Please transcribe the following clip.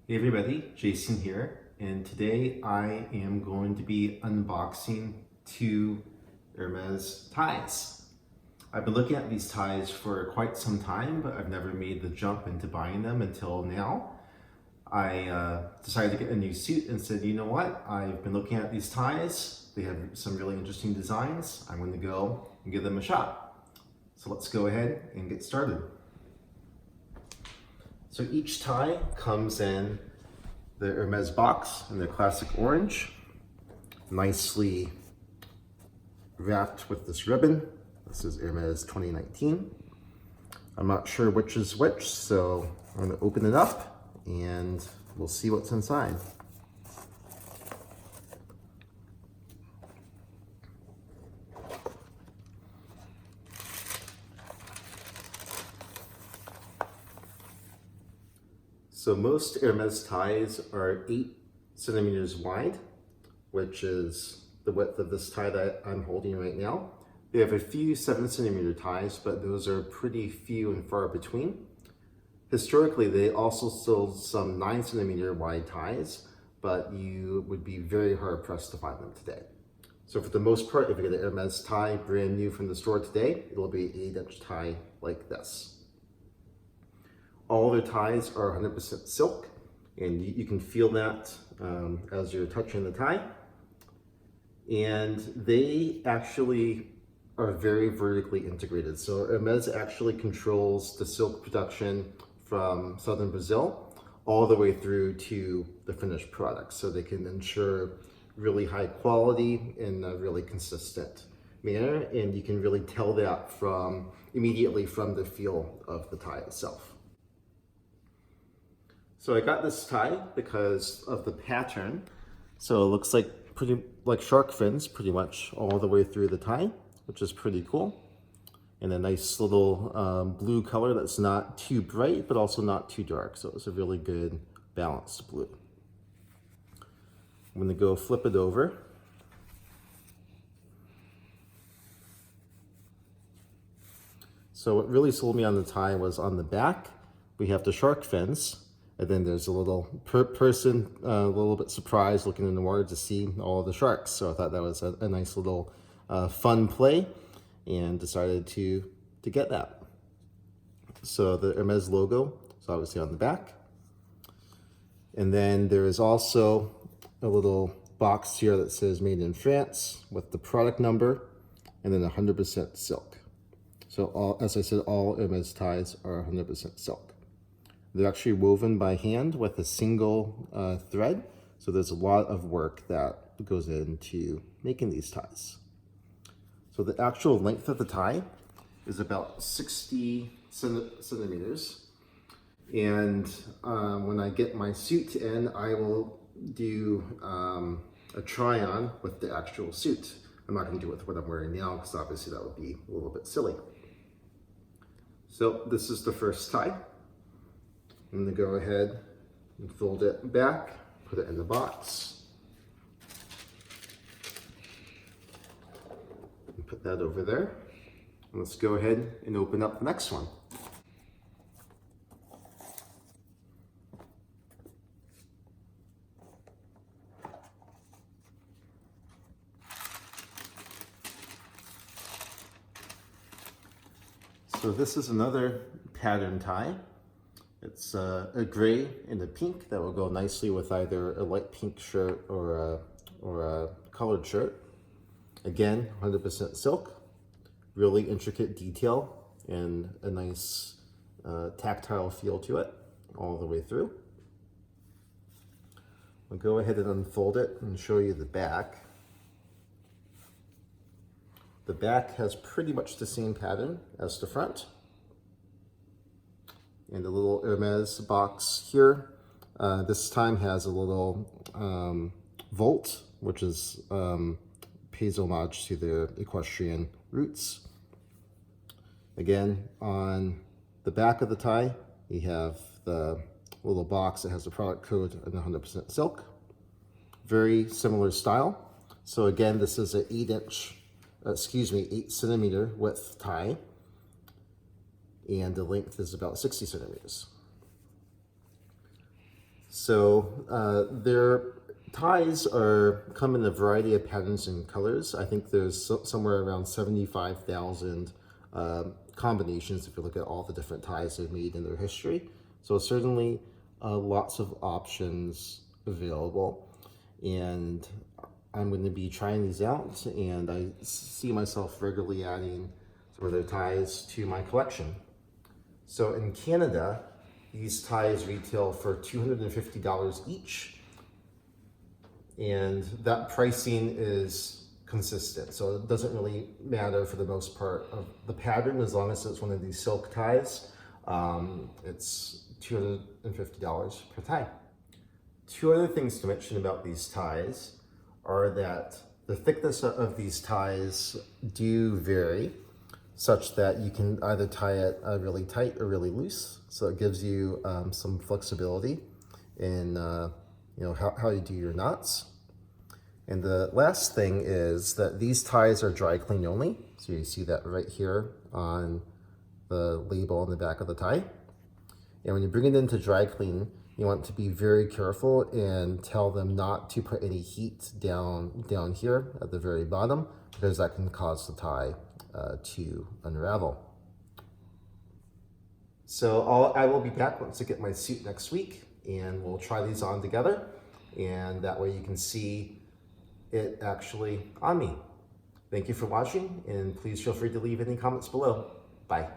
Hey everybody, Jason here, and today I am going to be unboxing two Hermès ties. I've been looking at these ties for quite some time, but I've never made the jump into buying them until now. I decided to get a new suit and said, you know what, I've been looking at these ties, they have some really interesting designs, I'm going to go and give them a shot. So let's go ahead and get started. So each tie comes in the Hermès box in their classic orange, nicely wrapped with this ribbon. This is Hermès 2019. I'm not sure which is which, so I'm going to open it up and we'll see what's inside. So most Hermès ties are 8 centimeters wide, which is the width of this tie that I'm holding right now. They have a few 7 centimeter ties, but those are pretty few and far between. Historically, they also sold some 9 centimeter wide ties, but you would be very hard pressed to find them today. So for the most part, if you get an Hermès tie brand new from the store today, it'll be an 8-inch tie like this. All their ties are 100% silk, and you can feel that as you're touching the tie. And they actually are very vertically integrated. So Hermès actually controls the silk production from southern Brazil all the way through to the finished product. So they can ensure really high quality in a really consistent manner. And you can really tell that immediately from the feel of the tie itself. So I got this tie because of the pattern. So it looks like shark fins pretty much all the way through the tie, which is pretty cool. And a nice little blue color that's not too bright, but also not too dark. So it's a really good balanced blue. I'm gonna go flip it over. So what really sold me on the tie was on the back, we have the shark fins. And then there's a little person a little bit surprised looking in the water to see all of the sharks. So I thought that was a nice little fun play and decided to get that. So the Hermès logo is obviously on the back. And then there is also a little box here that says made in France with the product number and then 100% silk. So as I said, all Hermès ties are 100% silk. They're actually woven by hand with a single thread. So there's a lot of work that goes into making these ties. So the actual length of the tie is about 60 centimeters. And when I get my suit in, I will do a try on with the actual suit. I'm not gonna do it with what I'm wearing now because obviously that would be a little bit silly. So this is the first tie. I'm going to go ahead and fold it back, put it in the box, and put that over there. And let's go ahead and open up the next one. So this is another pattern tie. It's a gray and a pink that will go nicely with either a light pink shirt or a colored shirt. Again, 100% silk, really intricate detail and a nice tactile feel to it all the way through. I'll go ahead and unfold it and show you the back. The back has pretty much the same pattern as the front. And the little Hermès box here, this time has a little volt, which is pays homage to the equestrian roots. Again, on the back of the tie, you have the little box that has the product code and 100% silk. Very similar style. So again, this is an 8 centimeter width tie. And the length is about 60 centimeters. So their ties come in a variety of patterns and colors. I think there's somewhere around 75,000 combinations if you look at all the different ties they've made in their history. So certainly lots of options available. And I'm going to be trying these out, and I see myself regularly adding some of their ties to my collection. So in Canada, these ties retail for $250 each, and that pricing is consistent. So it doesn't really matter for the most part of the pattern, as long as it's one of these silk ties. It's $250 per tie. Two other things to mention about these ties are that the thickness of these ties do vary, such that you can either tie it really tight or really loose. So it gives you some flexibility in how you do your knots. And the last thing is that these ties are dry clean only. So you see that right here on the label on the back of the tie. And when you bring it into dry clean, you want to be very careful and tell them not to put any heat down here at the very bottom, because that can cause the tie to unravel. So I will be back once I get my suit next week, and we'll try these on together, and that way you can see it actually on me. Thank you for watching, and please feel free to leave any comments below. Bye.